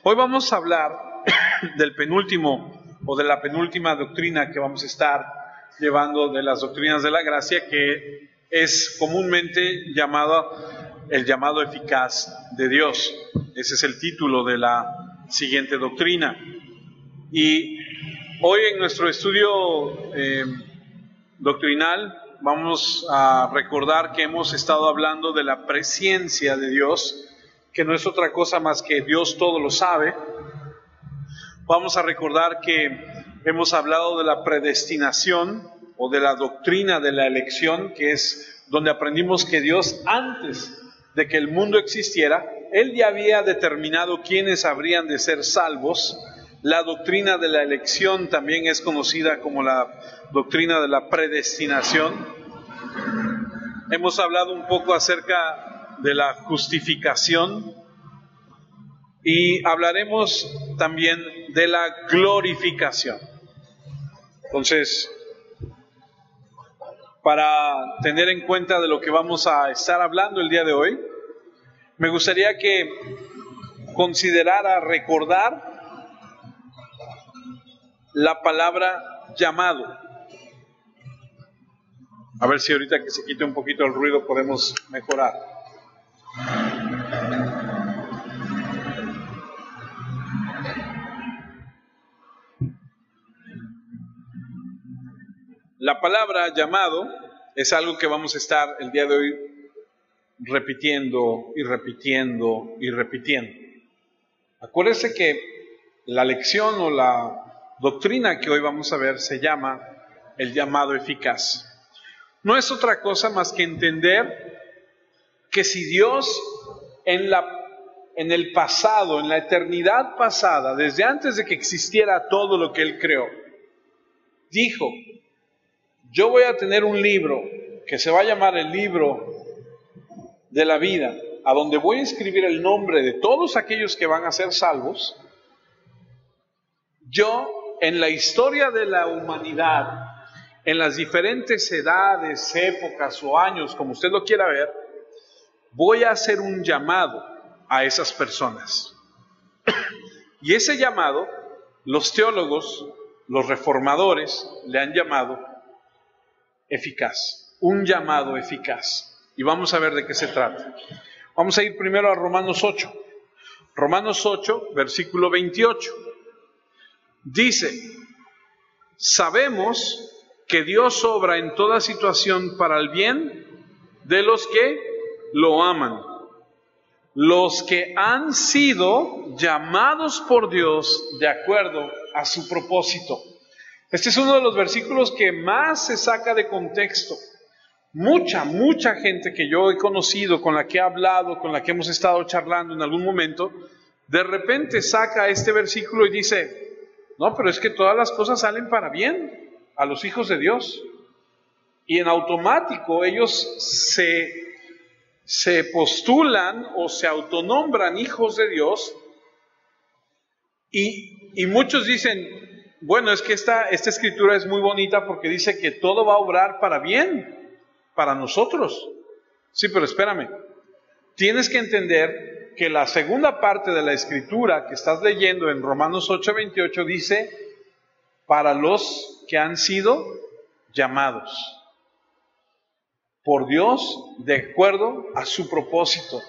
Hoy vamos a hablar del penúltimo o de la penúltima doctrina que vamos a estar llevando de las doctrinas de la gracia, que es comúnmente el llamado eficaz de Dios. Ese es el título de la siguiente doctrina. Y hoy en nuestro estudio doctrinal vamos a recordar que hemos estado hablando de la presciencia de Dios, que no es otra cosa más que Dios todo lo sabe. Vamos a recordar que hemos hablado de la predestinación o de la doctrina de la elección, que es donde aprendimos que Dios, antes de que el mundo existiera, Él ya había determinado quiénes habrían de ser salvos. La doctrina de la elección también es conocida como la doctrina de la predestinación. Hemos hablado un poco acerca de la justificación y hablaremos también de la glorificación. Entonces, para tener en cuenta de lo que vamos a estar hablando el día de hoy, me gustaría que considerara recordar la palabra llamado. A ver si ahorita que se quite un poquito el ruido podemos mejorar. La palabra llamado es algo que vamos a estar el día de hoy repitiendo y repitiendo y repitiendo. Acuérdense que la lección o la doctrina que hoy vamos a ver se llama el llamado eficaz. No es otra cosa más que entender que si Dios en el pasado, en la eternidad pasada, desde antes de que existiera todo lo que Él creó, dijo: yo voy a tener un libro que se va a llamar el libro de la vida, a donde voy a escribir el nombre de todos aquellos que van a ser salvos. Yo, en la historia de la humanidad, en las diferentes edades, épocas o años, como usted lo quiera ver, voy a hacer un llamado a esas personas. Y ese llamado, los teólogos, los reformadores, le han llamado eficaz, un llamado eficaz. Y vamos a ver de qué se trata. Vamos a ir primero a Romanos 8. Romanos 8, versículo 28. Dice: sabemos que Dios obra en toda situación para el bien de los que lo aman, los que han sido llamados por Dios de acuerdo a su propósito. Este es uno de los versículos que más se saca de contexto. Mucha gente que yo he conocido, con la que he hablado, con la que hemos estado charlando en algún momento, de repente saca este versículo y dice: no, pero es que todas las cosas salen para bien a los hijos de Dios. Y en automático ellos se postulan o se autonombran hijos de Dios. Y muchos dicen: bueno, es que esta escritura es muy bonita porque dice que todo va a obrar para bien, para nosotros. Sí, pero espérame. Tienes que entender que la segunda parte de la escritura que estás leyendo en Romanos 8:28 dice: para los que han sido llamados por Dios de acuerdo a su propósito.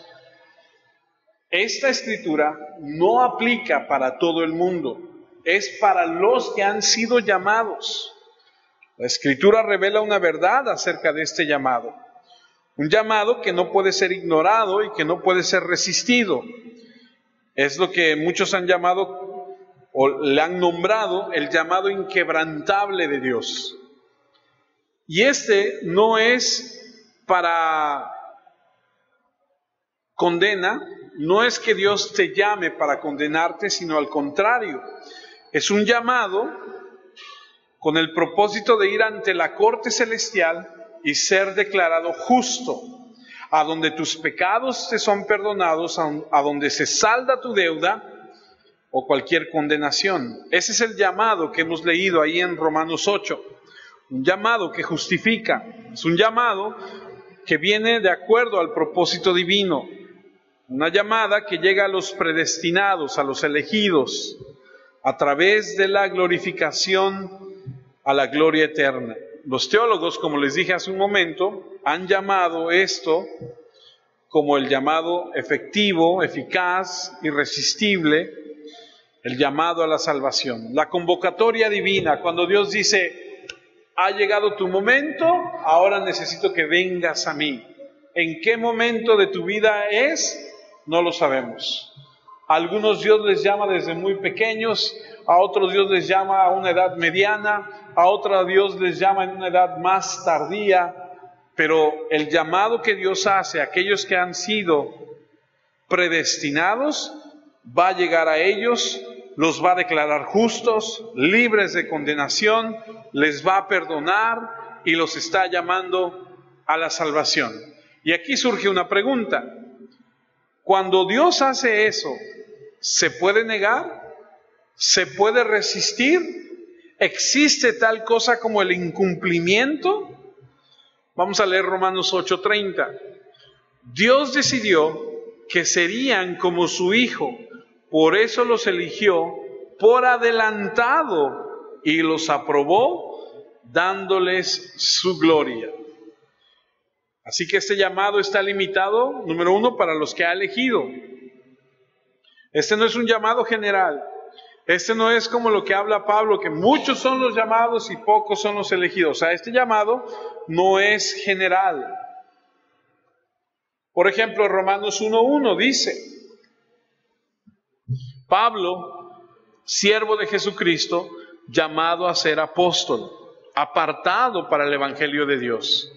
Esta escritura no aplica para todo el mundo, es para los que han sido llamados. La escritura revela una verdad acerca de este llamado, un llamado que no puede ser ignorado y que no puede ser resistido. Es lo que muchos han llamado o le han nombrado el llamado inquebrantable de Dios. Y este no es para condena, no es que Dios te llame para condenarte, sino al contrario. Es un llamado con el propósito de ir ante la corte celestial y ser declarado justo, a donde tus pecados te son perdonados, a donde se salda tu deuda o cualquier condenación. Ese es el llamado que hemos leído ahí en Romanos 8. Un llamado que justifica, es un llamado que viene de acuerdo al propósito divino. Una llamada que llega a los predestinados, a los elegidos, a través de la glorificación a la gloria eterna. Los teólogos, como les dije hace un momento, han llamado esto como el llamado efectivo, eficaz, irresistible, el llamado a la salvación. La convocatoria divina, cuando Dios dice, ha llegado tu momento, ahora necesito que vengas a mí. ¿En qué momento de tu vida es? No lo sabemos. A algunos Dios les llama desde muy pequeños, a otros Dios les llama a una edad mediana, a otros Dios les llama en una edad más tardía, pero el llamado que Dios hace a aquellos que han sido predestinados, va a llegar a ellos, los va a declarar justos, libres de condenación, les va a perdonar y los está llamando a la salvación. Y aquí surge una pregunta. Cuando Dios hace eso, ¿se puede negar? ¿Se puede resistir? ¿Existe tal cosa como el incumplimiento? Vamos a leer Romanos 8:30. Dios decidió que serían como su Hijo, por eso los eligió por adelantado y los aprobó dándoles su gloria. Así que este llamado está limitado, número uno, para los que ha elegido. Este no es un llamado general. Este no es como lo que habla Pablo, que muchos son los llamados y pocos son los elegidos. O sea, este llamado no es general. Por ejemplo, Romanos 1:1 dice, Pablo, siervo de Jesucristo, llamado a ser apóstol, apartado para el Evangelio de Dios.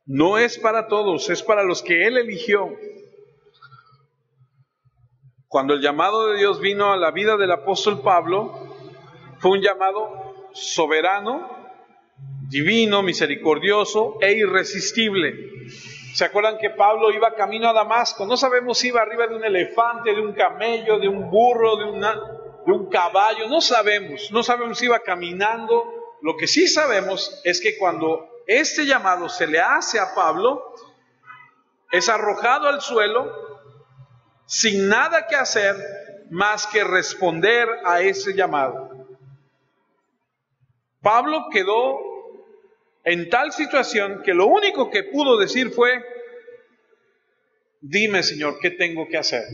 No es para todos, es para los que Él eligió. Cuando el llamado de Dios vino a la vida del apóstol Pablo, fue un llamado soberano, divino, misericordioso e irresistible. ¿Se acuerdan que Pablo iba camino a Damasco? No sabemos si iba arriba de un elefante, de un camello, de un burro, de un caballo, no sabemos si iba caminando. Lo que sí sabemos es que cuando este llamado se le hace a Pablo, es arrojado al suelo, sin nada que hacer más que responder a ese llamado. Pablo quedó en tal situación que lo único que pudo decir fue, dime, Señor, ¿qué tengo que hacer?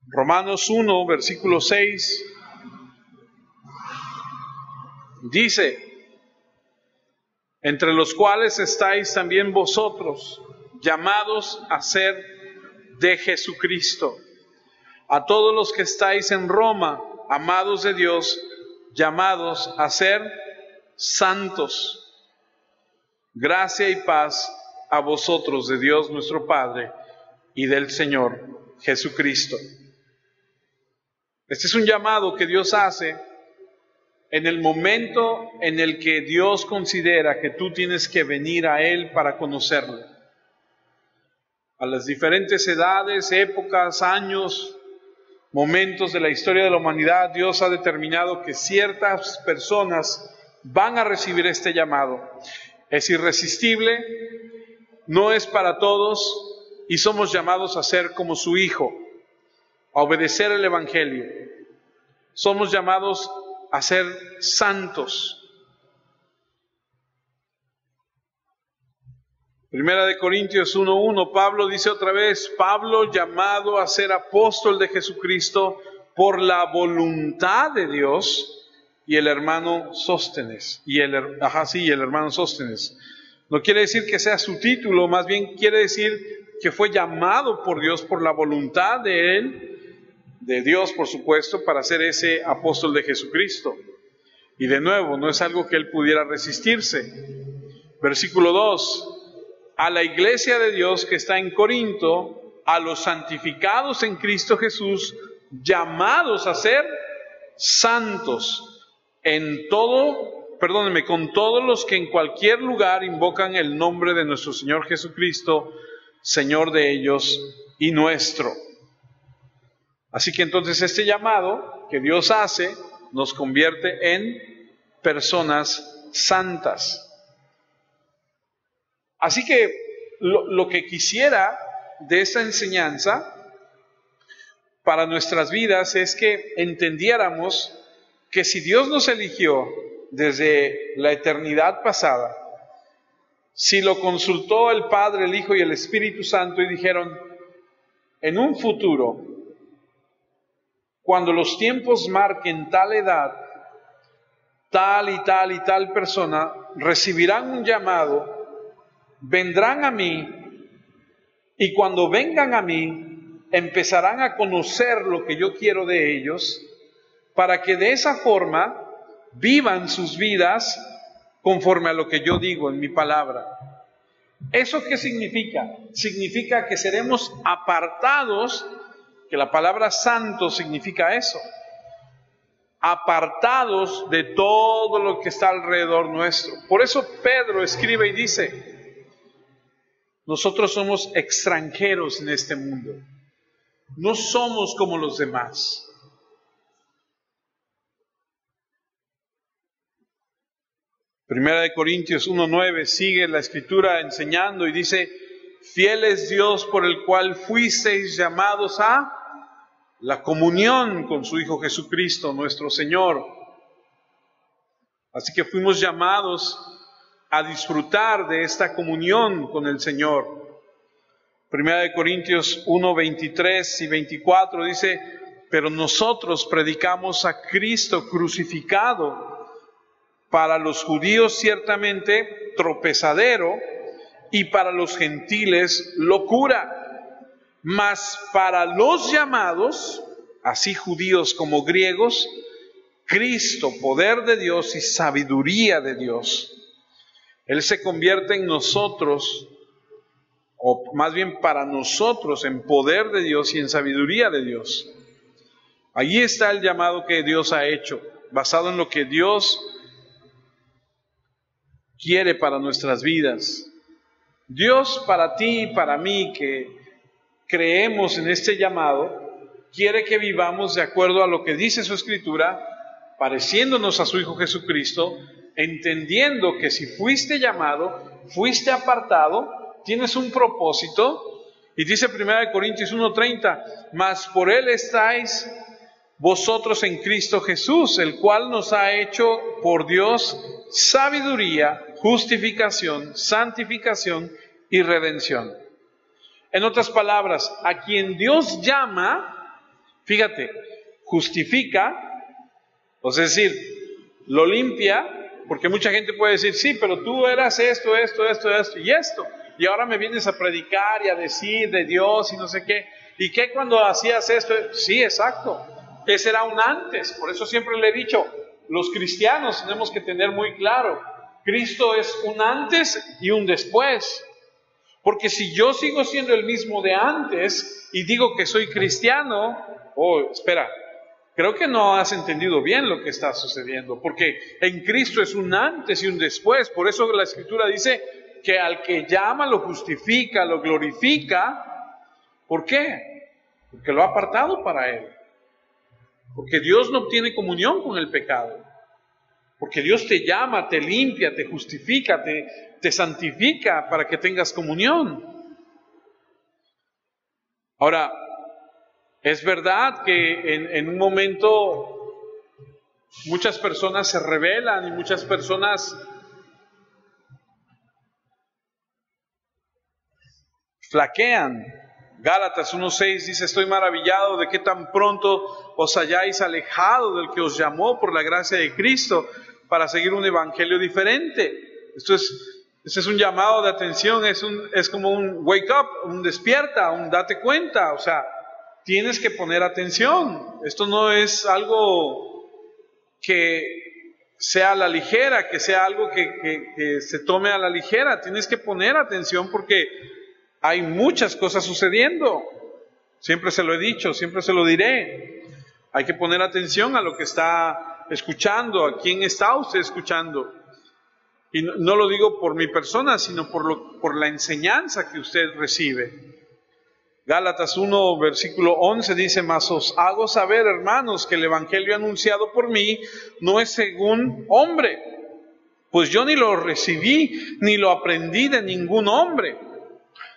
Romanos 1, versículo 6, dice, entre los cuales estáis también vosotros, llamados a ser de Jesucristo. A todos los que estáis en Roma, amados de Dios, llamados a ser santos. Gracia y paz a vosotros de Dios nuestro Padre y del Señor Jesucristo. Este es un llamado que Dios hace en el momento en el que Dios considera que tú tienes que venir a Él para conocerle. A las diferentes edades, épocas, años, momentos de la historia de la humanidad, Dios ha determinado que ciertas personas van a recibir este llamado. Es irresistible, no es para todos y somos llamados a ser como su Hijo, a obedecer el Evangelio. Somos llamados a ser santos. Primera de Corintios 1:1, Pablo dice otra vez, Pablo llamado a ser apóstol de Jesucristo por la voluntad de Dios, y el hermano Sóstenes, el hermano Sóstenes. No quiere decir que sea su título, más bien quiere decir que fue llamado por Dios por la voluntad de él, de Dios por supuesto, para ser ese apóstol de Jesucristo. Y de nuevo, no es algo que él pudiera resistirse. Versículo 2. A la iglesia de Dios que está en Corinto, a los santificados en Cristo Jesús, llamados a ser santos con todos los que en cualquier lugar invocan el nombre de nuestro Señor Jesucristo, Señor de ellos y nuestro. Así que entonces este llamado que Dios hace nos convierte en personas santas. Así que lo que quisiera de esta enseñanza para nuestras vidas es que entendiéramos que si Dios nos eligió desde la eternidad pasada, si lo consultó el Padre, el Hijo y el Espíritu Santo y dijeron, en un futuro, cuando los tiempos marquen tal edad, tal y tal y tal persona recibirán un llamado, vendrán a mí, y cuando vengan a mí, empezarán a conocer lo que yo quiero de ellos, para que de esa forma vivan sus vidas conforme a lo que yo digo en mi palabra. ¿Eso qué significa? Significa que seremos apartados, que la palabra santo significa eso, apartados de todo lo que está alrededor nuestro. Por eso Pedro escribe y dice, nosotros somos extranjeros en este mundo, no somos como los demás. Primera de Corintios 1:9 sigue la escritura enseñando y dice, fiel es Dios por el cual fuisteis llamados a la comunión con su Hijo Jesucristo, nuestro Señor. Así que fuimos llamados a disfrutar de esta comunión con el Señor. Primera de Corintios 1:23 y 24 dice, pero nosotros predicamos a Cristo crucificado, para los judíos ciertamente tropezadero y para los gentiles locura, mas para los llamados, así judíos como griegos, Cristo, poder de Dios y sabiduría de Dios. Él se convierte en nosotros, o más bien para nosotros, en poder de Dios y en sabiduría de Dios. Allí está el llamado que Dios ha hecho, basado en lo que Dios quiere para nuestras vidas. Dios para ti y para mí que creemos en este llamado, quiere que vivamos de acuerdo a lo que dice su Escritura, pareciéndonos a su Hijo Jesucristo, entendiendo que si fuiste llamado, fuiste apartado, tienes un propósito, y dice 1 Corintios 1:30, mas por Él estáis vosotros en Cristo Jesús, el cual nos ha hecho por Dios sabiduría, justificación, santificación y redención. En otras palabras, a quien Dios llama, fíjate, justifica, es decir, lo limpia, porque mucha gente puede decir, sí, pero tú eras esto y esto, y ahora me vienes a predicar y a decir de Dios y no sé qué, y qué cuando hacías esto, sí, exacto. Ese era un antes, por eso siempre le he dicho, los cristianos tenemos que tener muy claro, Cristo es un antes y un después, porque si yo sigo siendo el mismo de antes y digo que soy cristiano, espera, creo que no has entendido bien lo que está sucediendo, porque en Cristo es un antes y un después, por eso la Escritura dice que al que llama lo justifica, lo glorifica. ¿Por qué? Porque lo ha apartado para Él. Porque Dios no tiene comunión con el pecado. Porque Dios te llama, te limpia, te justifica, te santifica para que tengas comunión. Ahora, es verdad que en un momento muchas personas se rebelan y muchas personas flaquean. Gálatas 1:6 dice, estoy maravillado de que tan pronto os hayáis alejado del que os llamó por la gracia de Cristo para seguir un evangelio diferente. Este es un llamado de atención, es como un wake up, un despierta, un date cuenta, o sea, tienes que poner atención. Esto no es algo que sea a la ligera, que sea algo que se tome a la ligera, tienes que poner atención porque hay muchas cosas sucediendo. Siempre se lo he dicho, siempre se lo diré. Hay que poner atención a lo que está escuchando, a quién está usted escuchando. Y no lo digo por mi persona, sino por la enseñanza que usted recibe. Gálatas 1, versículo 11 dice, mas os hago saber, hermanos, que el evangelio anunciado por mí no es según hombre, Pues yo ni lo recibí, ni lo aprendí de ningún hombre,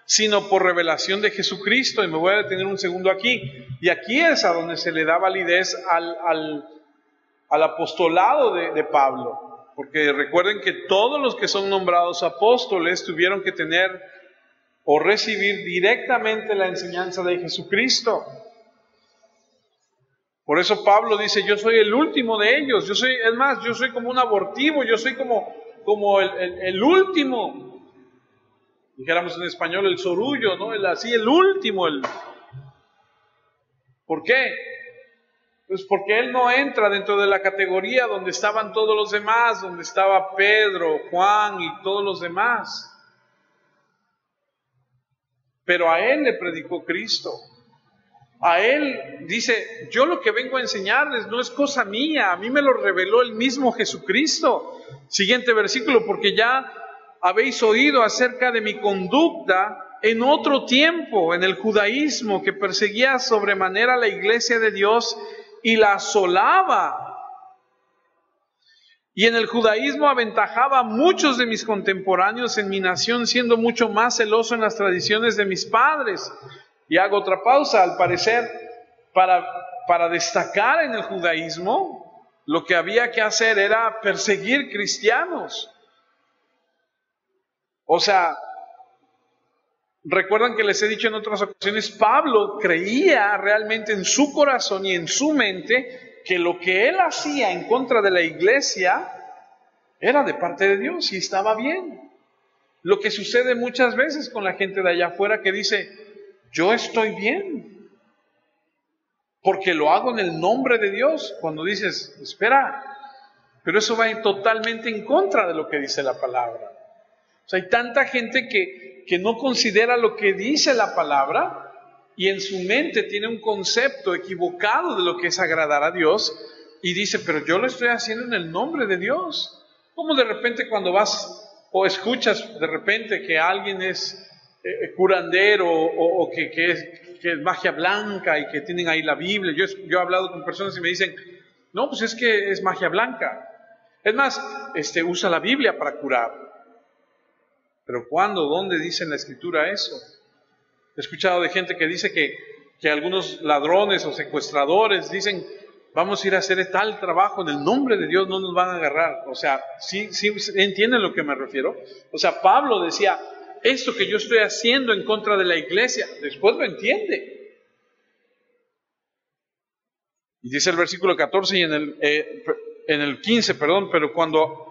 sino por revelación de Jesucristo. Y me voy a detener un segundo aquí. Y aquí es a donde se le da validez al apostolado de Pablo. Porque recuerden que todos los que son nombrados apóstoles tuvieron que tener o recibir directamente la enseñanza de Jesucristo. Por eso Pablo dice, yo soy el último de ellos. Yo soy como un abortivo, yo soy como el último. Dijéramos en español el sorullo, ¿no? El último. ¿Por qué? Pues porque él no entra dentro de la categoría donde estaban todos los demás, donde estaba Pedro, Juan y todos los demás. Pero a él le predicó Cristo. A él dice, yo lo que vengo a enseñarles no es cosa mía, a mí me lo reveló el mismo Jesucristo. Siguiente versículo, porque ya habéis oído acerca de mi conducta en otro tiempo, en el judaísmo, que perseguía sobremanera la iglesia de Dios y la asolaba. Y en el judaísmo aventajaba a muchos de mis contemporáneos en mi nación, siendo mucho más celoso en las tradiciones de mis padres. Y hago otra pausa, al parecer, para destacar en el judaísmo, lo que había que hacer era perseguir cristianos. O sea, recuerdan que les he dicho en otras ocasiones, Pablo creía realmente en su corazón y en su mente que lo que él hacía en contra de la iglesia era de parte de Dios y estaba bien. Lo que sucede muchas veces con la gente de allá afuera que dice, yo estoy bien, porque lo hago en el nombre de Dios. Cuando dices, espera, pero eso va totalmente en contra de lo que dice la palabra. O sea, hay tanta gente que no considera lo que dice la palabra y en su mente tiene un concepto equivocado de lo que es agradar a Dios y dice, pero yo lo estoy haciendo en el nombre de Dios. Como de repente cuando vas o escuchas de repente que alguien es curandero o que es magia blanca y que tienen ahí la Biblia. Yo he hablado con personas y me dicen, no, pues es que es magia blanca. Es más, usa la Biblia para curar. Pero ¿cuándo? ¿Dónde dice en la Escritura eso? He escuchado de gente que dice que algunos ladrones o secuestradores dicen, vamos a ir a hacer tal trabajo en el nombre de Dios, no nos van a agarrar. O sea, ¿sí entienden a lo que me refiero? O sea, Pablo decía, esto que yo estoy haciendo en contra de la iglesia, después lo entiende. Y dice el versículo 14 y en el 15, pero cuando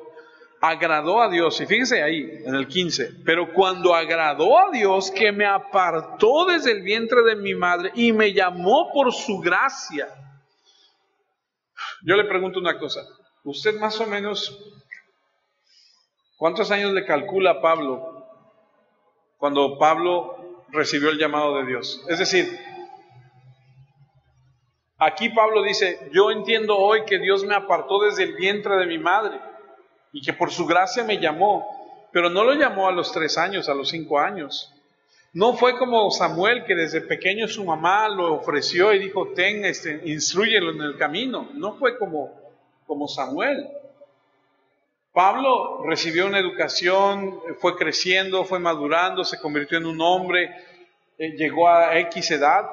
agradó a Dios, y fíjense ahí, en el 15, pero cuando agradó a Dios que me apartó desde el vientre de mi madre y me llamó por su gracia. Yo le pregunto una cosa, usted más o menos, ¿cuántos años le calcula a Pablo cuando Pablo recibió el llamado de Dios? Es decir, aquí Pablo dice, yo entiendo hoy que Dios me apartó desde el vientre de mi madre y que por su gracia me llamó, pero no lo llamó a los 3 años, a los 5 años. No fue como Samuel, que desde pequeño su mamá lo ofreció y dijo, instrúyelo en el camino. No fue como Samuel. Pablo recibió una educación, fue creciendo, fue madurando, se convirtió en un hombre, llegó a X edad.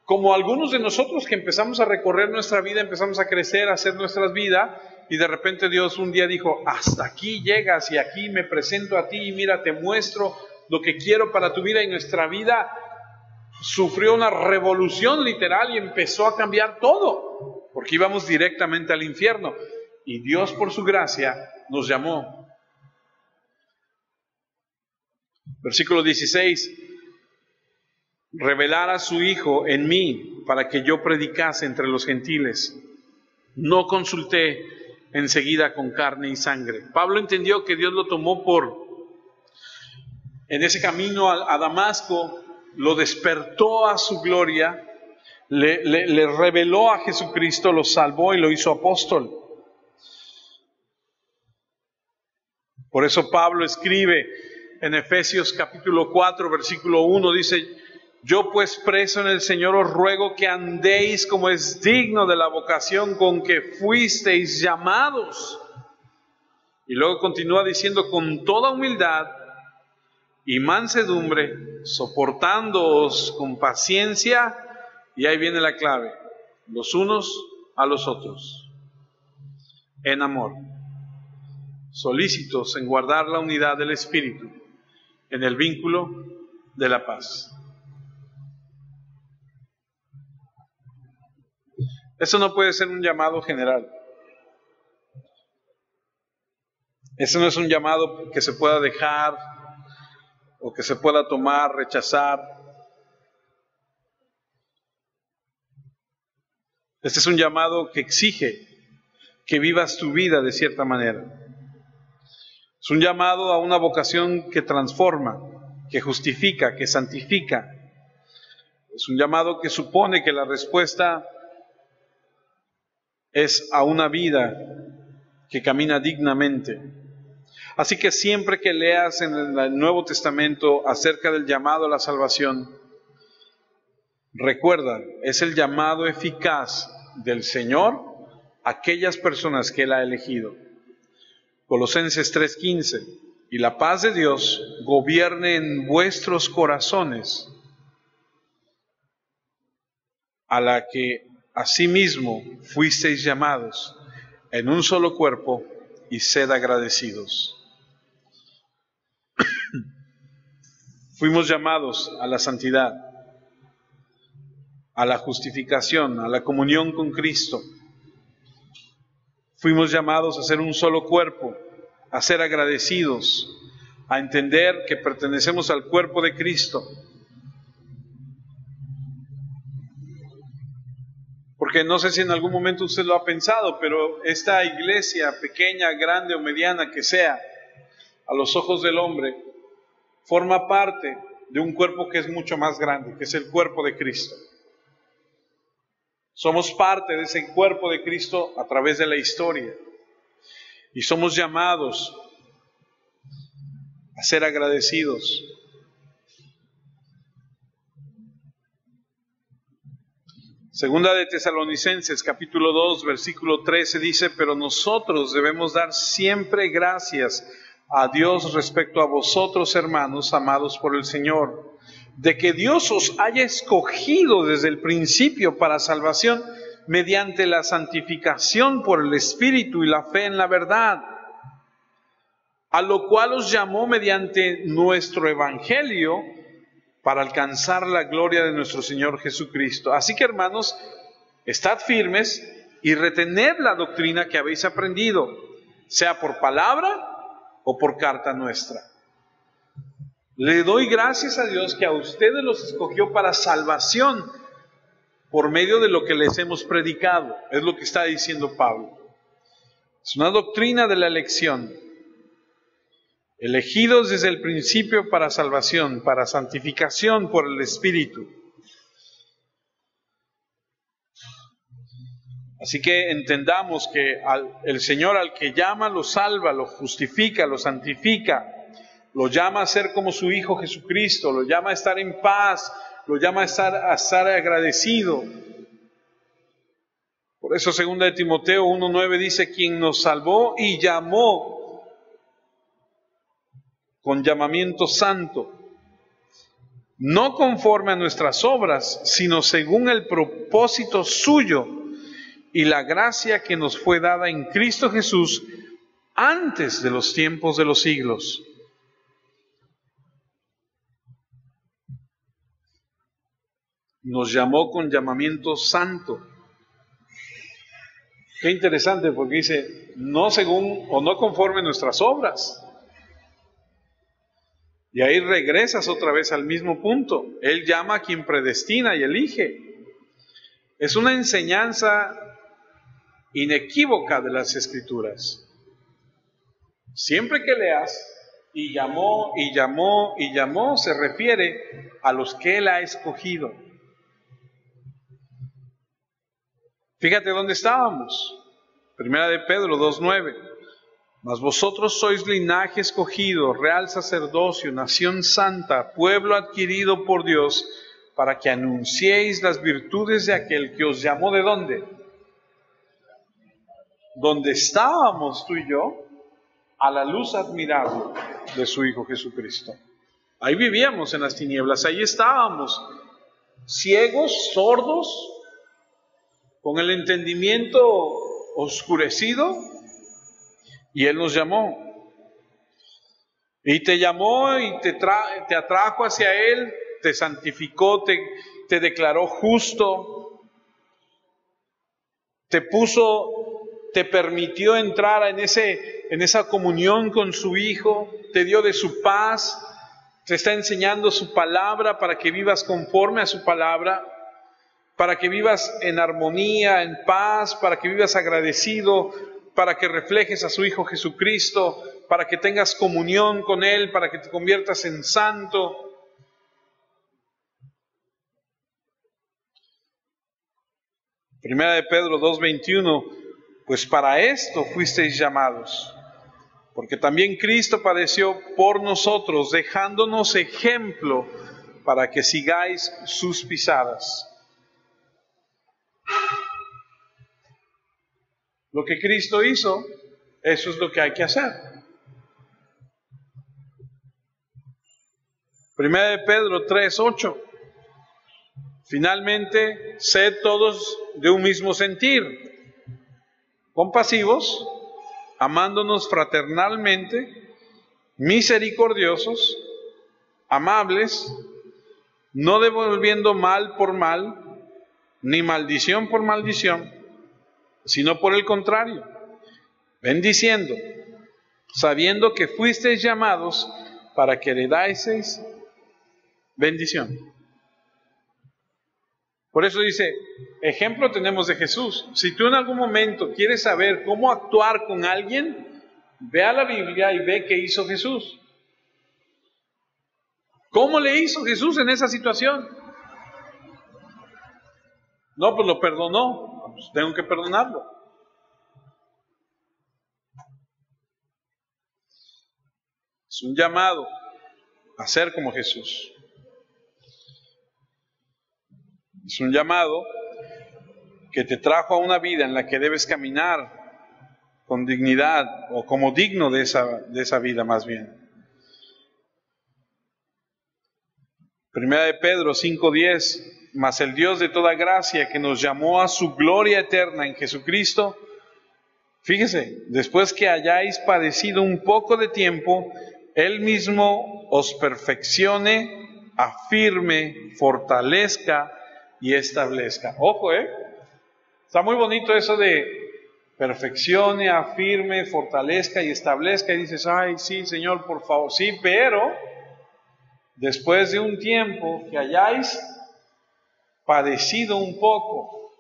Como algunos de nosotros que empezamos a recorrer nuestra vida, empezamos a crecer, a hacer nuestras vidas, y de repente Dios un día dijo, hasta aquí llegas y aquí me presento a ti y mira, te muestro lo que quiero para tu vida. Y nuestra vida sufrió una revolución literal y empezó a cambiar todo, porque íbamos directamente al infierno. Y Dios por su gracia nos llamó. Versículo 16. Revelar a su Hijo en mí para que yo predicase entre los gentiles. No consulté enseguida con carne y sangre. Pablo entendió que Dios lo tomó en ese camino a Damasco, lo despertó a su gloria, le reveló a Jesucristo, lo salvó y lo hizo apóstol. Por eso Pablo escribe en Efesios capítulo 4, versículo 1, dice, yo pues preso en el Señor os ruego que andéis como es digno de la vocación con que fuisteis llamados. Y luego continúa diciendo, con toda humildad y mansedumbre, soportándoos con paciencia, y ahí viene la clave, los unos a los otros, en amor, solícitos en guardar la unidad del Espíritu, en el vínculo de la paz. Eso no puede ser un llamado general. Eso no es un llamado que se pueda dejar o que se pueda tomar, rechazar. Este es un llamado que exige que vivas tu vida de cierta manera. Es un llamado a una vocación que transforma, que justifica, que santifica. Es un llamado que supone que la respuesta es a una vida que camina dignamente. Así que siempre que leas en el Nuevo Testamento acerca del llamado a la salvación, recuerda, es el llamado eficaz del Señor a aquellas personas que Él ha elegido. Colosenses 3:15, y la paz de Dios gobierne en vuestros corazones, a la que asimismo fuisteis llamados en un solo cuerpo, y sed agradecidos. Fuimos llamados a la santidad, a la justificación, a la comunión con Cristo. Fuimos llamados a ser un solo cuerpo, a ser agradecidos, a entender que pertenecemos al cuerpo de Cristo. Porque no sé si en algún momento usted lo ha pensado, pero esta iglesia, pequeña, grande o mediana que sea, a los ojos del hombre, forma parte de un cuerpo que es mucho más grande, que es el cuerpo de Cristo. Somos parte de ese cuerpo de Cristo a través de la historia. Y somos llamados a ser agradecidos. Segunda de Tesalonicenses, capítulo 2, versículo 13 dice, pero nosotros debemos dar siempre gracias a Dios respecto a vosotros, hermanos, amados por el Señor, de que Dios os haya escogido desde el principio para salvación mediante la santificación por el Espíritu y la fe en la verdad, a lo cual os llamó mediante nuestro Evangelio para alcanzar la gloria de nuestro Señor Jesucristo. Así que, hermanos, estad firmes y retened la doctrina que habéis aprendido, sea por palabra o por carta nuestra. Le doy gracias a Dios que a ustedes los escogió para salvación por medio de lo que les hemos predicado. Es lo que está diciendo Pablo. Es una doctrina de la elección. Elegidos desde el principio para salvación, para santificación por el Espíritu. Así que entendamos que el Señor al que llama lo salva, lo justifica, lo santifica, lo llama a ser como su Hijo Jesucristo, lo llama a estar en paz, lo llama a estar agradecido. Por eso 2 de Timoteo 1:9 dice, quien nos salvó y llamó con llamamiento santo, no conforme a nuestras obras, sino según el propósito suyo y la gracia que nos fue dada en Cristo Jesús antes de los tiempos de los siglos. Nos llamó con llamamiento santo. Qué interesante, porque dice, no según o no conforme a nuestras obras. Y ahí regresas otra vez al mismo punto. Él llama a quien predestina y elige. Es una enseñanza inequívoca de las Escrituras. Siempre que leas, y llamó, y llamó, y llamó, se refiere a los que Él ha escogido. Fíjate dónde estábamos. Primera de Pedro 2:9. Mas vosotros sois linaje escogido, real sacerdocio, nación santa, pueblo adquirido por Dios, para que anunciéis las virtudes de aquel que os llamó. ¿De dónde? ¿Dónde estábamos tú y yo? a la luz admirable de su Hijo Jesucristo. Ahí vivíamos en las tinieblas, ahí estábamos, ciegos, sordos, con el entendimiento oscurecido, y Él nos llamó. Y te llamó y te atrajo hacia Él, te santificó, te declaró justo, te permitió entrar en esa comunión con su Hijo, te dio de su paz, te está enseñando su palabra para que vivas conforme a su palabra, para que vivas en armonía, en paz, para que vivas agradecido, para que reflejes a su Hijo Jesucristo, para que tengas comunión con Él, para que te conviertas en santo. Primera de Pedro 2:21, pues para esto fuisteis llamados, porque también Cristo padeció por nosotros, dejándonos ejemplo para que sigáis sus pisadas. Lo que Cristo hizo, eso es lo que hay que hacer. Primera de Pedro 3:8. Finalmente, sed todos de un mismo sentir, compasivos, amándonos fraternalmente, misericordiosos, amables, no devolviendo mal por mal, ni maldición por maldición, sino por el contrario, bendiciendo, sabiendo que fuisteis llamados para que heredaseis bendición. Por eso dice, ejemplo tenemos de Jesús. Si tú en algún momento quieres saber cómo actuar con alguien, ve a la Biblia y ve qué hizo Jesús. ¿Cómo le hizo Jesús en esa situación? No, pues lo perdonó. Pues tengo que perdonarlo. Es un llamado a ser como Jesús. Es un llamado que te trajo a una vida en la que debes caminar con dignidad o como digno de esa vida más bien. Primera de Pedro 5:10, mas el Dios de toda gracia que nos llamó a su gloria eterna en Jesucristo, fíjese, después que hayáis padecido un poco de tiempo, Él mismo os perfeccione, afirme, fortalezca y establezca. Ojo, está muy bonito eso de perfeccione, afirme, fortalezca y establezca. Y dices, ay, sí, Señor, por favor, sí, pero después de un tiempo que hayáis padecido un poco.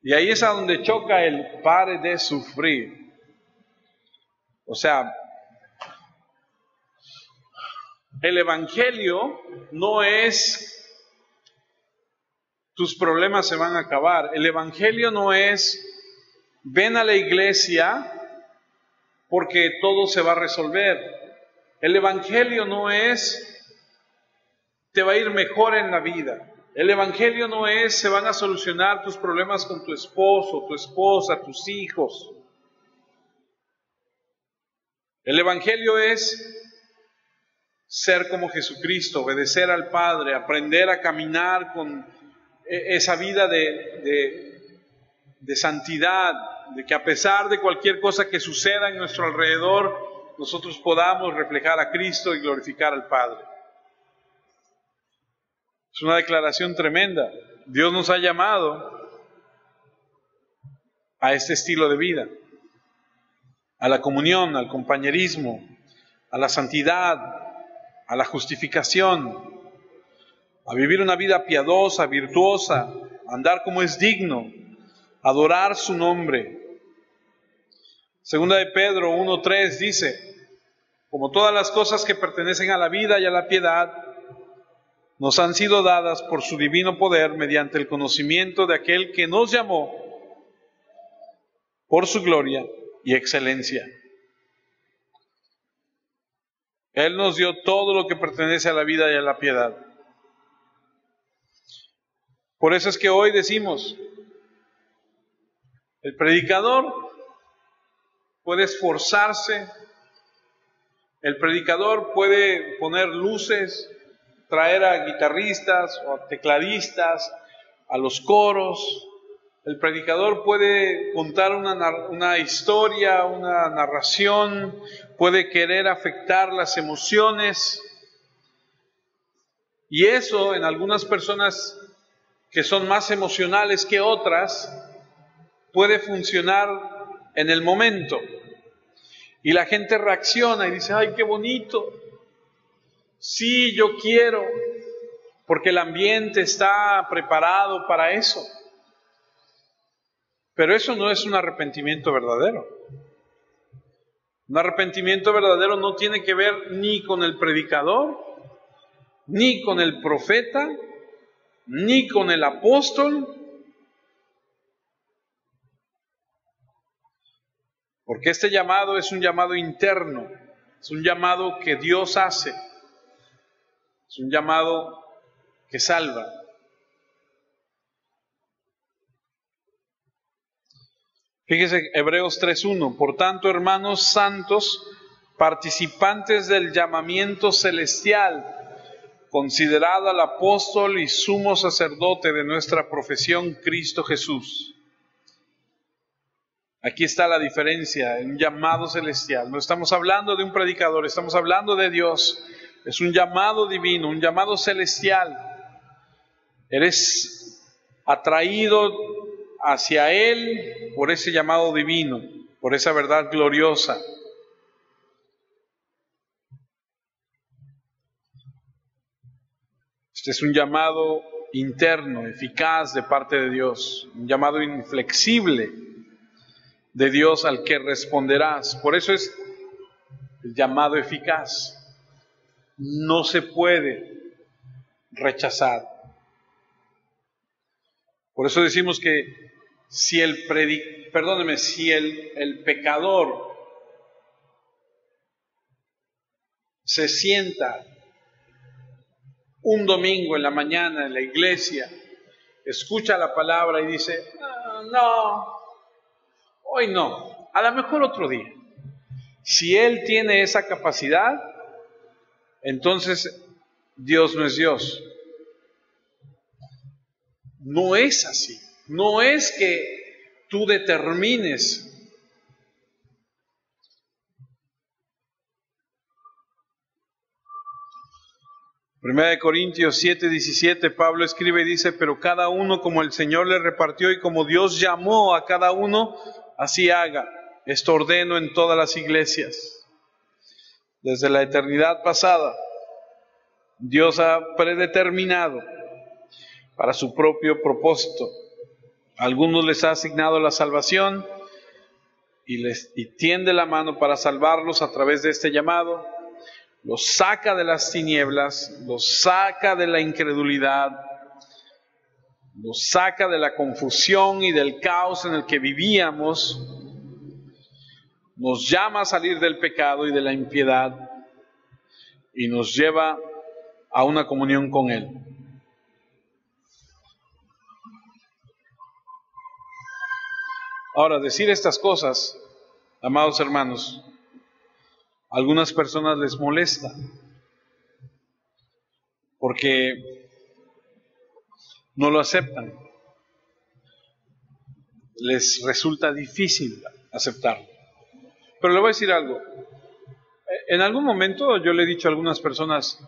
Y ahí es a donde choca el pare de sufrir. O sea, el Evangelio no es tus problemas se van a acabar. El Evangelio no es ven a la iglesia porque todo se va a resolver. El Evangelio no es te va a ir mejor en la vida. El Evangelio no es se van a solucionar tus problemas con tu esposo, tu esposa, tus hijos. El Evangelio es ser como Jesucristo, obedecer al Padre, aprender a caminar con esa vida de santidad, de que a pesar de cualquier cosa que suceda en nuestro alrededor, nosotros podamos reflejar a Cristo y glorificar al Padre. Es una declaración tremenda. Dios nos ha llamado a este estilo de vida, a la comunión, al compañerismo, a la santidad, a la justificación, a vivir una vida piadosa, virtuosa, a andar como es digno, adorar su nombre. Segunda de Pedro 1:3 dice, como todas las cosas que pertenecen a la vida y a la piedad, nos han sido dadas por su divino poder mediante el conocimiento de aquel que nos llamó por su gloria y excelencia. Él nos dio todo lo que pertenece a la vida y a la piedad. Por eso es que hoy decimos, el predicador puede esforzarse, el predicador puede poner luces, traer a guitarristas o a tecladistas, a los coros. El predicador puede contar una historia, una narración, puede querer afectar las emociones. Y eso en algunas personas que son más emocionales que otras, puede funcionar en el momento. Y la gente reacciona y dice, ¡ay, qué bonito! Sí, yo quiero, porque el ambiente está preparado para eso. Pero eso no es un arrepentimiento verdadero. Un arrepentimiento verdadero no tiene que ver ni con el predicador, ni con el profeta, ni con el apóstol, porque este llamado es un llamado interno, es un llamado que Dios hace, es un llamado que salva. Fíjese Hebreos 3:1, por tanto, hermanos santos, participantes del llamamiento celestial, considerad al apóstol y sumo sacerdote de nuestra profesión, Cristo Jesús. Aquí está la diferencia, un llamado celestial. No estamos hablando de un predicador, estamos hablando de Dios. Es un llamado divino, un llamado celestial. Eres atraído hacia Él por ese llamado divino, por esa verdad gloriosa. Este es un llamado interno, eficaz de parte de Dios, un llamado inflexible de Dios al que responderás. Por eso es el llamado eficaz. No se puede rechazar. Por eso decimos que si el pecador se sienta un domingo en la mañana en la iglesia, escucha la palabra y dice, no, hoy no, a lo mejor otro día. Si él tiene esa capacidad, entonces Dios no es Dios. No es así. No es que tú determines. Primera de Corintios 7:17, Pablo escribe y dice, pero cada uno como el Señor le repartió y como Dios llamó a cada uno, así haga. Esto ordeno en todas las iglesias. Desde la eternidad pasada, Dios ha predeterminado para su propio propósito. A algunos les ha asignado la salvación y tiende la mano para salvarlos a través de este llamado. Los saca de las tinieblas, los saca de la incredulidad, los saca de la confusión y del caos en el que vivíamos, nos llama a salir del pecado y de la impiedad y nos lleva a una comunión con Él. Ahora, decir estas cosas, amados hermanos, a algunas personas les molesta, porque no lo aceptan. Les resulta difícil aceptarlo. Pero le voy a decir algo. En algún momento yo le he dicho a algunas personas,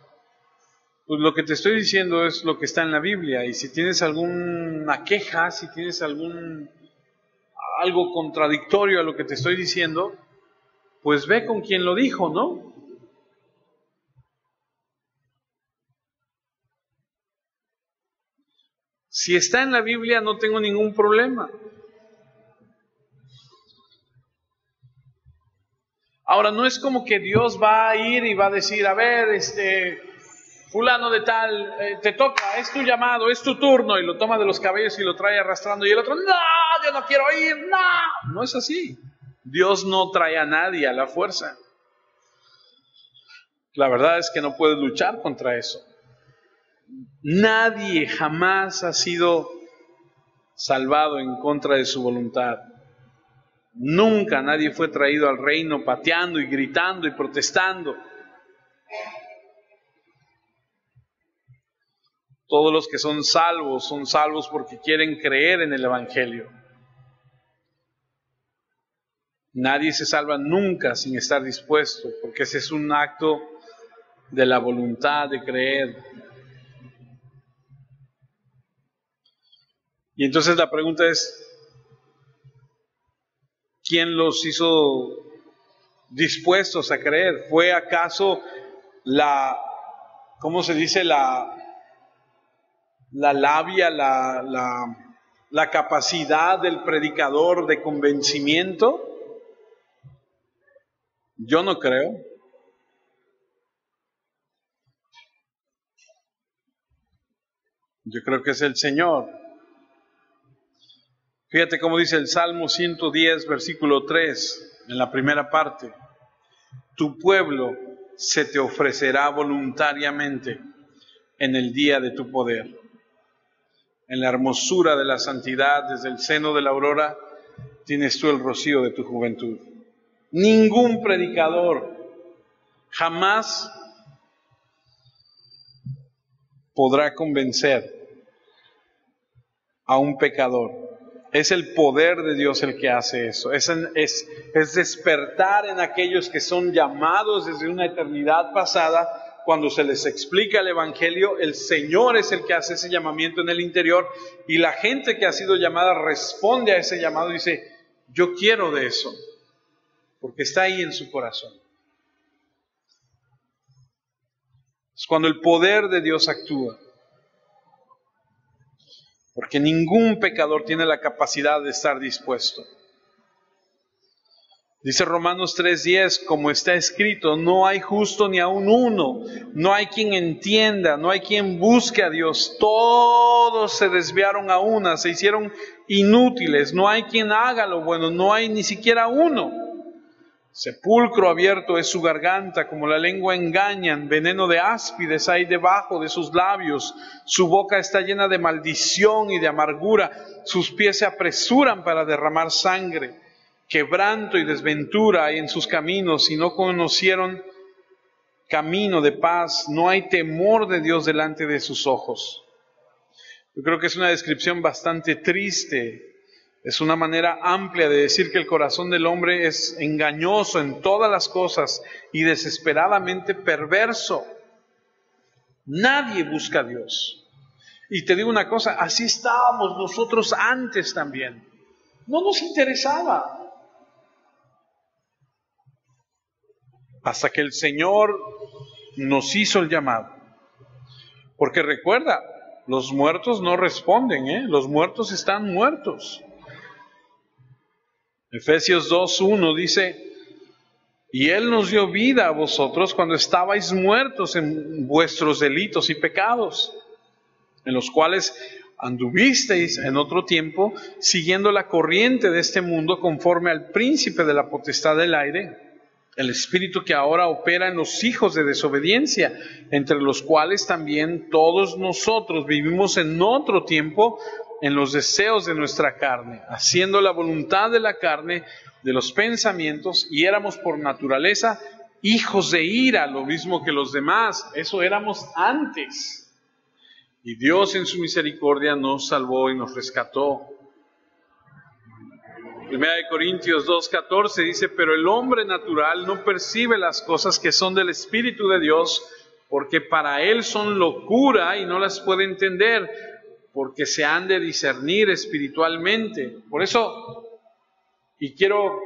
pues lo que te estoy diciendo es lo que está en la Biblia, y si tienes alguna queja, si tienes algo contradictorio a lo que te estoy diciendo, pues ve con quien lo dijo, ¿no? Si está en la Biblia no tengo ningún problema. Ahora, no es como que Dios va a ir y va a decir, a ver, fulano de tal, te toca, es tu llamado, es tu turno, y lo toma de los cabellos y lo trae arrastrando, y el otro, no, yo no quiero ir, no. No es así. Dios no trae a nadie a la fuerza. La verdad es que no puedes luchar contra eso. Nadie jamás ha sido salvado en contra de su voluntad. Nunca nadie fue traído al reino pateando y gritando y protestando. Todos los que son salvos porque quieren creer en el Evangelio. Nadie se salva nunca sin estar dispuesto, porque ese es un acto de la voluntad de creer. Y entonces la pregunta es, ¿quién los hizo dispuestos a creer? ¿Fue acaso ¿cómo se dice? La labia, la capacidad del predicador de convencimiento? Yo no creo. Yo creo que es el Señor. Fíjate cómo dice el Salmo 110, versículo 3, en la primera parte. Tu pueblo se te ofrecerá voluntariamente en el día de tu poder. En la hermosura de la santidad, desde el seno de la aurora, tienes tú el rocío de tu juventud. Ningún predicador jamás podrá convencer a un pecador. Es el poder de Dios el que hace eso. Es despertar en aquellos que son llamados desde una eternidad pasada. Cuando se les explica el Evangelio, el Señor es el que hace ese llamamiento en el interior, y la gente que ha sido llamada responde a ese llamado y dice, yo quiero de eso, porque está ahí en su corazón. Es cuando el poder de Dios actúa. Porque ningún pecador tiene la capacidad de estar dispuesto. Dice Romanos 3:10, como está escrito, no hay justo ni aun uno, no hay quien entienda, no hay quien busque a Dios. Todos se desviaron a una, se hicieron inútiles, no hay quien haga lo bueno, no hay ni siquiera uno. Sepulcro abierto es su garganta, como la lengua engañan, veneno de áspides hay debajo de sus labios, su boca está llena de maldición y de amargura, sus pies se apresuran para derramar sangre, quebranto y desventura hay en sus caminos, y no conocieron camino de paz, no hay temor de Dios delante de sus ojos. Yo creo que es una descripción bastante triste. Es una manera amplia de decir que el corazón del hombre es engañoso en todas las cosas y desesperadamente perverso. Nadie busca a Dios. Y te digo una cosa, así estábamos nosotros antes también. No nos interesaba. Hasta que el Señor nos hizo el llamado. Porque recuerda, los muertos no responden, los muertos están muertos. Efesios 2:1 dice, y Él nos dio vida a vosotros cuando estabais muertos en vuestros delitos y pecados, en los cuales anduvisteis en otro tiempo, siguiendo la corriente de este mundo conforme al príncipe de la potestad del aire, el espíritu que ahora opera en los hijos de desobediencia, entre los cuales también todos nosotros vivimos en otro tiempo en los deseos de nuestra carne, haciendo la voluntad de la carne, de los pensamientos, y éramos por naturaleza hijos de ira, lo mismo que los demás. Eso éramos antes. Y Dios en su misericordia nos salvó y nos rescató. 1 Corintios 2:14 dice, pero el hombre natural no percibe las cosas que son del Espíritu de Dios, porque para él son locura y no las puede entender, porque se han de discernir espiritualmente. Por eso, y quiero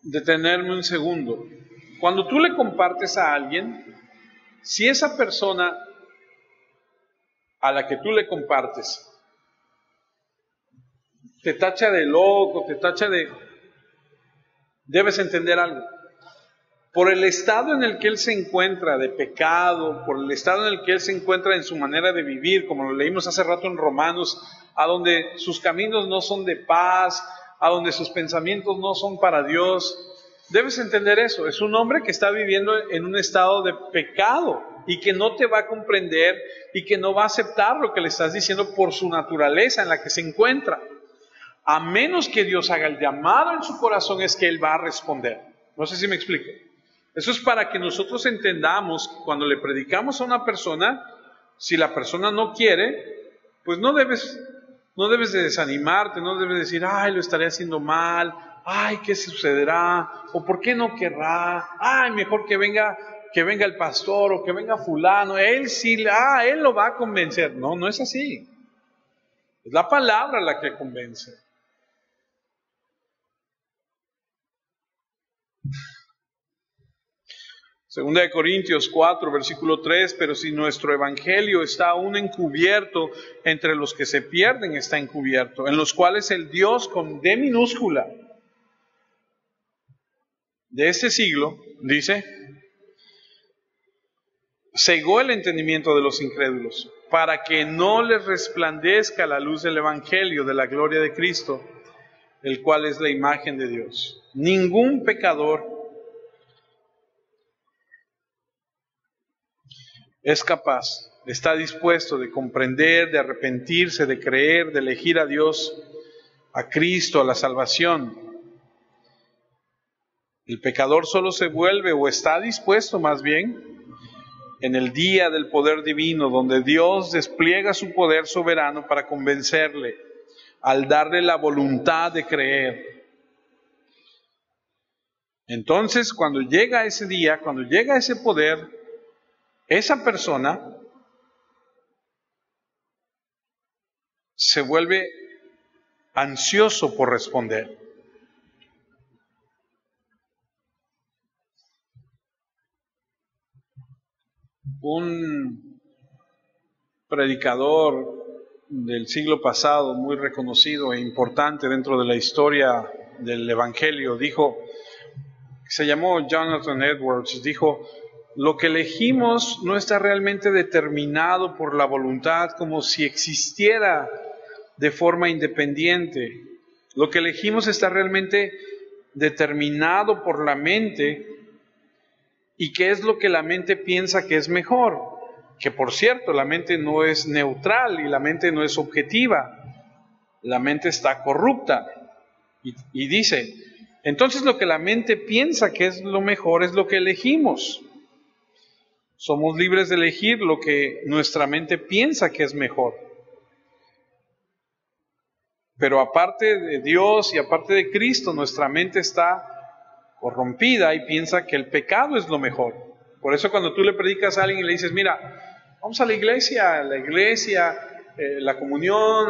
detenerme un segundo, cuando tú le compartes a alguien, si esa persona a la que tú le compartes te tacha de loco, te tacha de... debes entender algo. Por el estado en el que él se encuentra de pecado, por el estado en el que él se encuentra en su manera de vivir, como lo leímos hace rato en Romanos, a donde sus caminos no son de paz, a donde sus pensamientos no son para Dios, debes entender eso. Es un hombre que está viviendo en un estado de pecado y que no te va a comprender y que no va a aceptar lo que le estás diciendo por su naturaleza en la que se encuentra. A menos que Dios haga el llamado en su corazón, es que Él va a responder. No sé si me explico. Eso es para que nosotros entendamos que cuando le predicamos a una persona, si la persona no quiere, pues no debes de desanimarte, no debes decir, ay, lo estaré haciendo mal, ay, ¿qué sucederá? O ¿por qué no querrá? Ay, mejor que venga el pastor o que venga fulano, él sí, él lo va a convencer. No, no es así. Es la palabra la que convence. Segunda de Corintios 4, versículo 3, pero si nuestro evangelio está aún encubierto, entre los que se pierden está encubierto, en los cuales el Dios con D minúscula de este siglo, dice, cegó el entendimiento de los incrédulos, para que no les resplandezca la luz del evangelio de la gloria de Cristo, el cual es la imagen de Dios. Ningún pecador es capaz, está dispuesto de comprender, de arrepentirse, de creer, de elegir a Dios, a Cristo, a la salvación. El pecador solo se vuelve, o está dispuesto más bien, en el día del poder divino, donde Dios despliega su poder soberano para convencerle, al darle la voluntad de creer. Entonces, cuando llega ese día, cuando llega ese poder, esa persona se vuelve ansioso por responder. Un predicador del siglo pasado, muy reconocido e importante dentro de la historia del Evangelio, se llamó Jonathan Edwards, dijo, lo que elegimos no está realmente determinado por la voluntad como si existiera de forma independiente. Lo que elegimos está realmente determinado por la mente. ¿Y qué es lo que la mente piensa que es mejor? Que por cierto, la mente no es neutral y la mente no es objetiva. La mente está corrupta. Y dice, entonces lo que la mente piensa que es lo mejor es lo que elegimos. Somos libres de elegir lo que nuestra mente piensa que es mejor. Pero aparte de Dios y aparte de Cristo, nuestra mente está corrompida y piensa que el pecado es lo mejor. Por eso cuando tú le predicas a alguien y le dices, mira, vamos a la iglesia, la comunión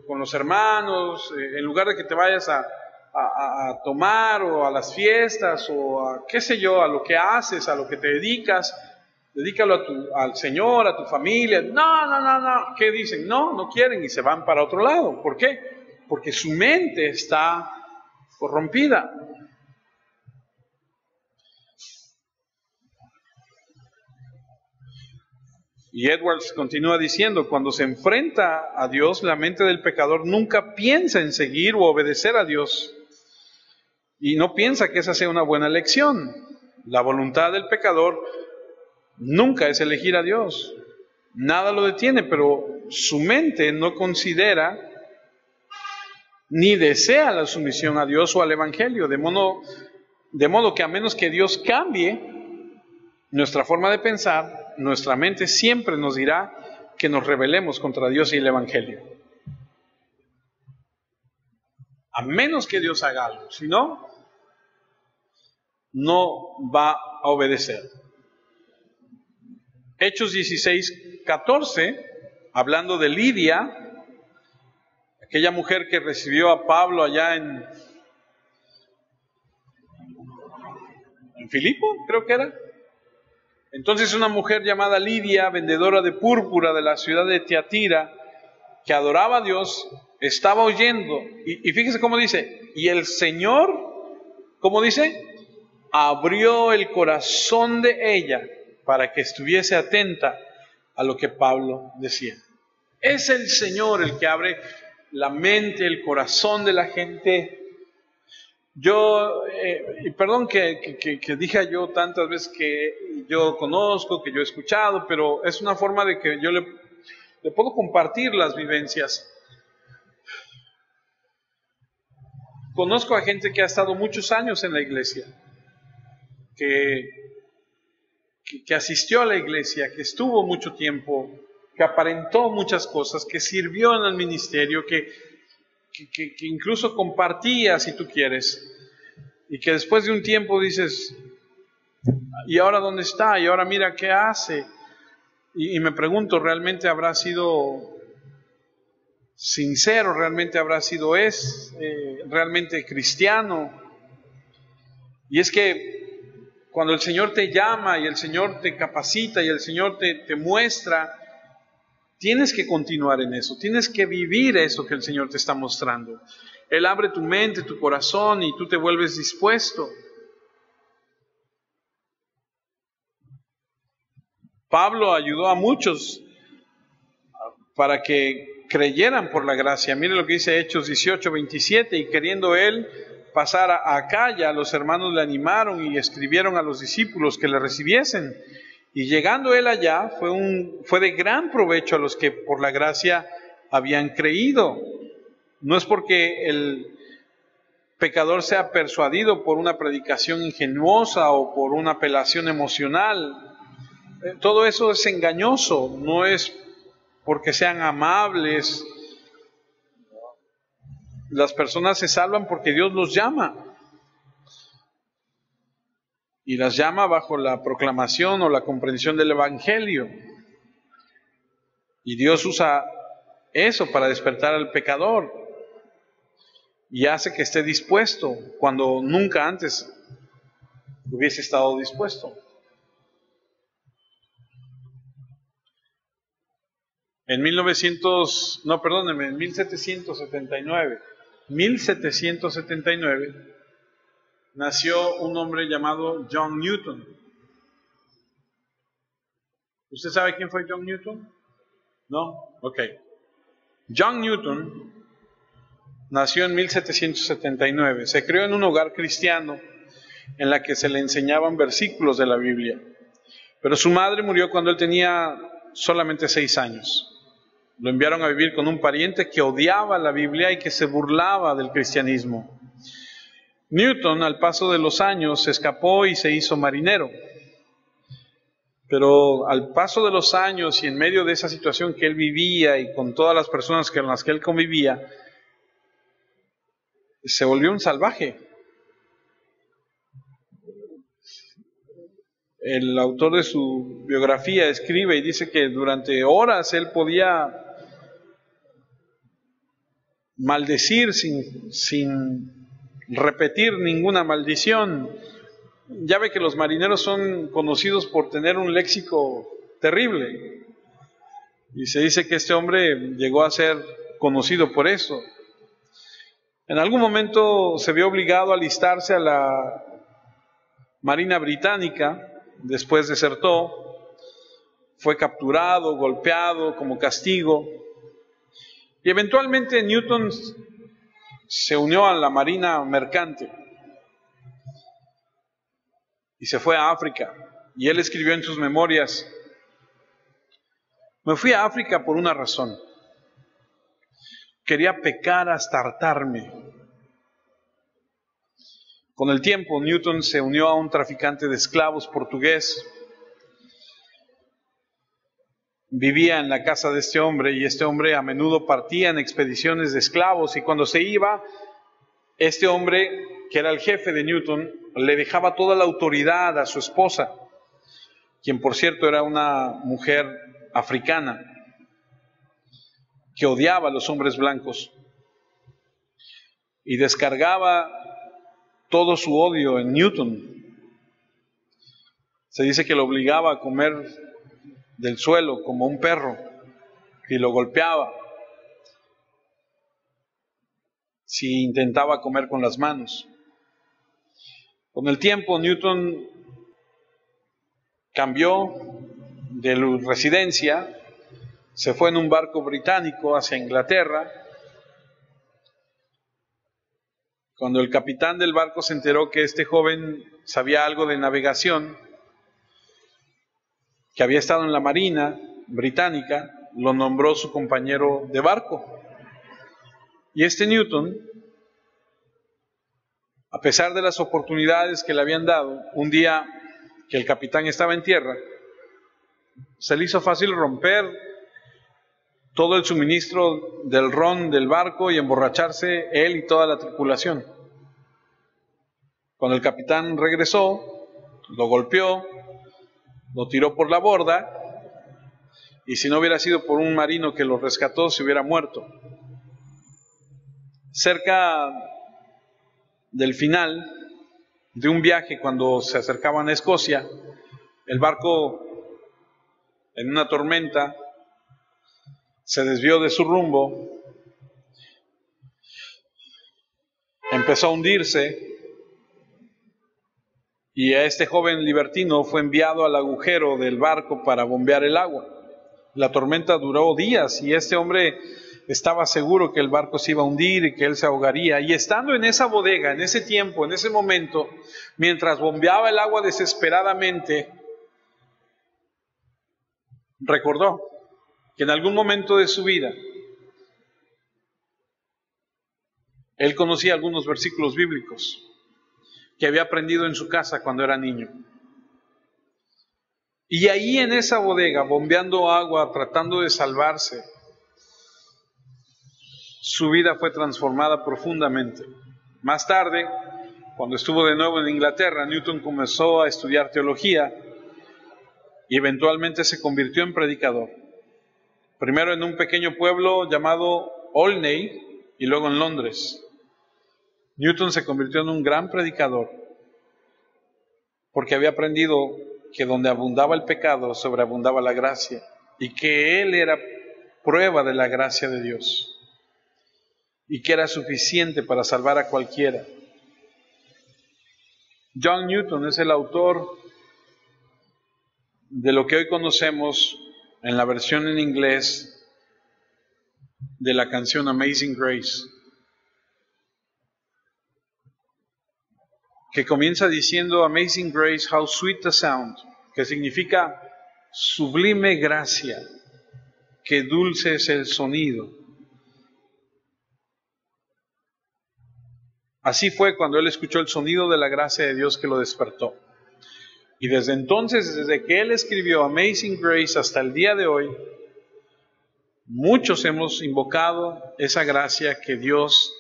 con los hermanos, en lugar de que te vayas a tomar o a las fiestas o a qué sé yo, a lo que haces, a lo que te dedicas, dedícalo al Señor, a tu familia. No. ¿Qué dicen? No quieren y se van para otro lado. ¿Por qué? Porque su mente está corrompida. Y Edwards continúa diciendo, cuando se enfrenta a Dios, la mente del pecador nunca piensa en seguir o obedecer a Dios. Y no piensa que esa sea una buena elección. La voluntad del pecador nunca es elegir a Dios. Nada lo detiene, pero su mente no considera ni desea la sumisión a Dios o al Evangelio. De modo que a menos que Dios cambie nuestra forma de pensar, nuestra mente siempre nos dirá que nos rebelemos contra Dios y el Evangelio. A menos que Dios haga algo, si no, no va a obedecer. Hechos 16:14, hablando de Lidia, aquella mujer que recibió a Pablo allá en Filipo, creo que era. Entonces una mujer llamada Lidia, vendedora de púrpura de la ciudad de Tiatira, que adoraba a Dios, estaba oyendo, y fíjese cómo dice, y el Señor, ¿cómo dice? Abrió el corazón de ella para que estuviese atenta a lo que Pablo decía. Es el Señor el que abre la mente, el corazón de la gente. Yo, perdón que diga yo tantas veces que yo conozco, que yo he escuchado, pero es una forma de que yo le puedo compartir las vivencias. Conozco a gente que ha estado muchos años en la iglesia, que asistió a la iglesia, que estuvo mucho tiempo, que aparentó muchas cosas, que sirvió en el ministerio, que incluso compartía, si tú quieres, y que después de un tiempo dices, ¿y ahora dónde está? Y ahora mira qué hace. Y me pregunto, ¿realmente habrá sido sincero? ¿Realmente habrá sido realmente cristiano? Y es que cuando el Señor te llama y el Señor te capacita y el Señor te muestra, tienes que continuar en eso, tienes que vivir eso que el Señor te está mostrando. Él abre tu mente, tu corazón y tú te vuelves dispuesto. Pablo ayudó a muchos para que creyeran por la gracia. Mire lo que dice Hechos 18:27, y queriendo él pasar a Acaya, los hermanos le animaron y escribieron a los discípulos que le recibiesen. Y llegando él allá, fue de gran provecho a los que por la gracia habían creído. No es porque el pecador sea persuadido por una predicación ingenuosa o por una apelación emocional. Todo eso es engañoso, no es porque sean amables. Las personas se salvan porque Dios los llama. Y las llama bajo la proclamación o la comprensión del Evangelio. Y Dios usa eso para despertar al pecador. Y hace que esté dispuesto cuando nunca antes hubiese estado dispuesto. En 1779 nació un hombre llamado John Newton. ¿Usted sabe quién fue John Newton? ¿No? Ok. John Newton nació en 1779. Se crió en un hogar cristiano en la que se le enseñaban versículos de la Biblia. Pero su madre murió cuando él tenía solamente 6 años. Lo enviaron a vivir con un pariente que odiaba la Biblia y que se burlaba del cristianismo. Newton, al paso de los años, se escapó y se hizo marinero. Pero al paso de los años y en medio de esa situación que él vivía y con todas las personas con las que él convivía, se volvió un salvaje. El autor de su biografía escribe y dice que durante horas él podía maldecir sin repetir ninguna maldición. Ya ve que los marineros son conocidos por tener un léxico terrible. Y se dice que este hombre llegó a ser conocido por eso. En algún momento se vio obligado a alistarse a la Marina Británica, después desertó, fue capturado, golpeado como castigo. Y eventualmente Newton se unió a la Marina Mercante y se fue a África. Y él escribió en sus memorias: me fui a África por una razón. Quería pecar hasta hartarme. Con el tiempo, Newton se unió a un traficante de esclavos portugués. Vivía en la casa de este hombre y este hombre a menudo partía en expediciones de esclavos, y cuando se iba, este hombre, que era el jefe de Newton, le dejaba toda la autoridad a su esposa, quien por cierto era una mujer africana que odiaba a los hombres blancos, y descargaba todo su odio en Newton. Se dice que lo obligaba a comer del suelo como un perro y lo golpeaba si intentaba comer con las manos. Con el tiempo, Newton cambió de residencia, se fue en un barco británico hacia Inglaterra. Cuando el capitán del barco se enteró que este joven sabía algo de navegación, que había estado en la Marina Británica, lo nombró su compañero de barco. Y este Newton A pesar de las oportunidades que le habían dado, un día que el capitán estaba en tierra, se le hizo fácil romper todo el suministro del ron del barco y emborracharse él y toda la tripulación. Cuando el capitán regresó, lo golpeó, lo tiró por la borda, y si no hubiera sido por un marino que lo rescató, se hubiera muerto. Cerca del final de un viaje, cuando se acercaban a Escocia, el barco, en una tormenta, se desvió de su rumbo, empezó a hundirse, y a este joven libertino fue enviado al agujero del barco para bombear el agua. La tormenta duró días y este hombre estaba seguro que el barco se iba a hundir y que él se ahogaría. Y estando en esa bodega, en ese tiempo, en ese momento, mientras bombeaba el agua desesperadamente, recordó que en algún momento de su vida él conocía algunos versículos bíblicos que había aprendido en su casa cuando era niño. Y ahí en esa bodega, bombeando agua, tratando de salvarse, su vida fue transformada profundamente. Más tarde, cuando estuvo de nuevo en Inglaterra, Newton comenzó a estudiar teología y eventualmente se convirtió en predicador. Primero en un pequeño pueblo llamado Olney y luego en Londres. Newton se convirtió en un gran predicador porque había aprendido que donde abundaba el pecado, sobreabundaba la gracia, y que él era prueba de la gracia de Dios, y que era suficiente para salvar a cualquiera. John Newton es el autor de lo que hoy conocemos en la versión en inglés de la canción Amazing Grace, que comienza diciendo Amazing Grace, how sweet the sound, que significa sublime gracia, qué dulce es el sonido. Así fue cuando él escuchó el sonido de la gracia de Dios que lo despertó. Y desde entonces, desde que él escribió Amazing Grace hasta el día de hoy, muchos hemos invocado esa gracia que Dios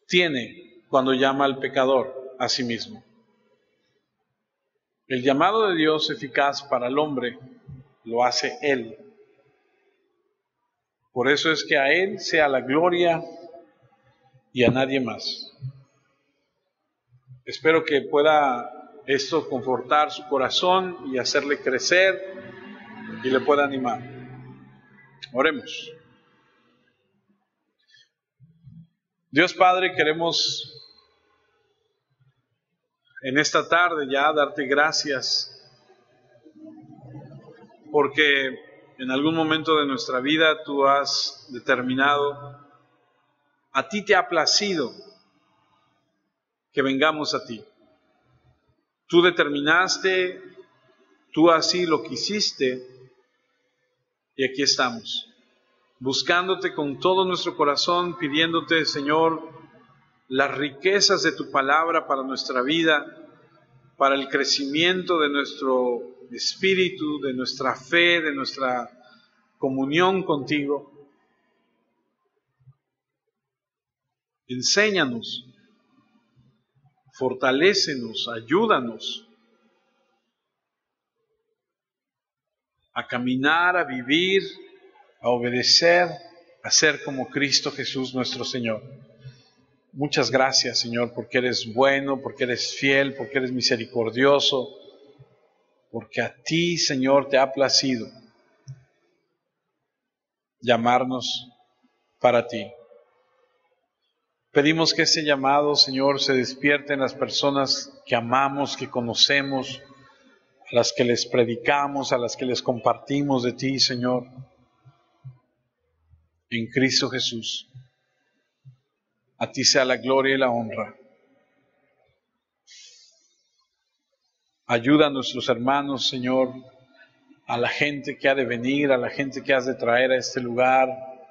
tiene cuando llama al pecador a sí mismo. El llamado de Dios eficaz para el hombre lo hace Él. Por eso es que a Él sea la gloria y a nadie más. Espero que pueda esto confortar su corazón y hacerle crecer y le pueda animar. Oremos. Dios Padre, queremos en esta tarde ya darte gracias porque en algún momento de nuestra vida tú has determinado, a ti te ha placido que vengamos a ti. Tú determinaste, tú así lo quisiste y aquí estamos, buscándote con todo nuestro corazón, pidiéndote, Señor, las riquezas de tu palabra para nuestra vida, para el crecimiento de nuestro espíritu, de nuestra fe, de nuestra comunión contigo. Enséñanos, fortalécenos, ayúdanos a caminar, a vivir, a obedecer, a ser como Cristo Jesús nuestro Señor. Muchas gracias, Señor, porque eres bueno, porque eres fiel, porque eres misericordioso, porque a ti, Señor, te ha placido llamarnos para ti. Pedimos que ese llamado, Señor, se despierte en las personas que amamos, que conocemos, a las que les predicamos, a las que les compartimos de ti, Señor, en Cristo Jesús. A ti sea la gloria y la honra. Ayuda a nuestros hermanos, Señor, a la gente que ha de venir, a la gente que has de traer a este lugar,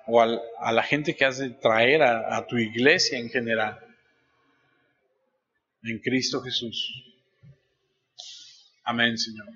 o a la gente que has de traer a tu iglesia en general. en Cristo Jesús. Amén, Señor.